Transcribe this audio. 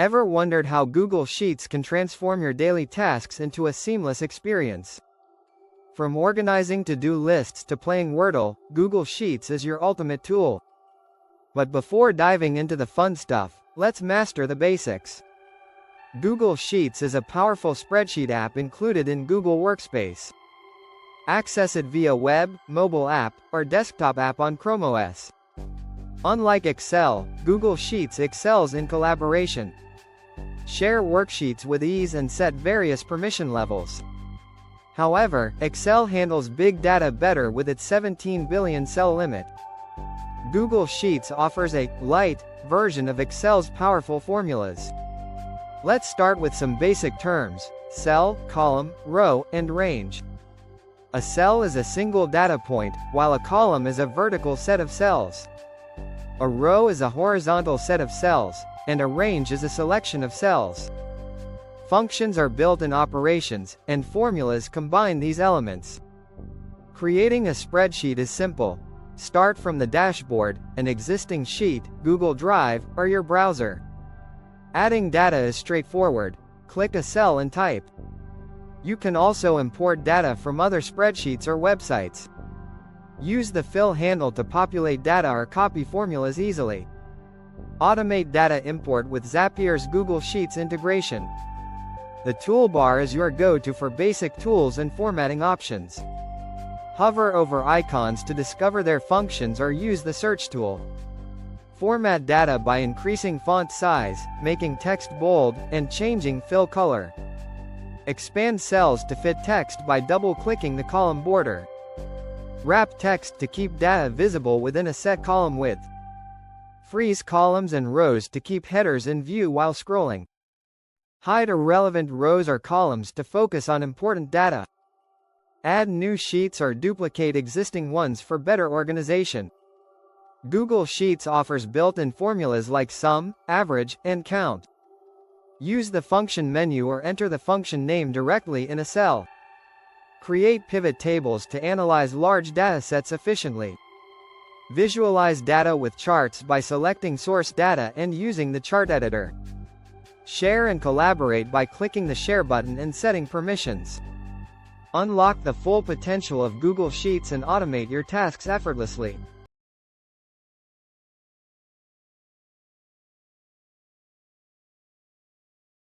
Ever wondered how Google Sheets can transform your daily tasks into a seamless experience? From organizing to-do lists to playing Wordle, Google Sheets is your ultimate tool. But before diving into the fun stuff, let's master the basics. Google Sheets is a powerful spreadsheet app included in Google Workspace. Access it via web, mobile app, or desktop app on Chrome OS. Unlike Excel, Google Sheets excels in collaboration. Share worksheets with ease and set various permission levels. However, Excel handles big data better with its 17 billion cell limit. Google Sheets offers a light version of Excel's powerful formulas. Let's start with some basic terms: cell, column, row, and range. A cell is a single data point, while a column is a vertical set of cells. A row is a horizontal set of cells, and a range is a selection of cells. Functions are built in operations, and formulas combine these elements. Creating a spreadsheet is simple. Start from the dashboard, an existing sheet, Google Drive, or your browser. Adding data is straightforward. Click a cell and type. You can also import data from other spreadsheets or websites. Use the fill handle to populate data or copy formulas easily. Automate data import with Zapier's Google Sheets integration. The toolbar is your go-to for basic tools and formatting options. Hover over icons to discover their functions or use the search tool. Format data by increasing font size, making text bold, and changing fill color. Expand cells to fit text by double-clicking the column border. Wrap text to keep data visible within a set column width. Freeze columns and rows to keep headers in view while scrolling. Hide irrelevant rows or columns to focus on important data. Add new sheets or duplicate existing ones for better organization. Google Sheets offers built-in formulas like sum, average, and count. Use the function menu or enter the function name directly in a cell. Create pivot tables to analyze large datasets efficiently. Visualize data with charts by selecting source data and using the chart editor. Share and collaborate by clicking the Share button and setting permissions. Unlock the full potential of Google Sheets and automate your tasks effortlessly.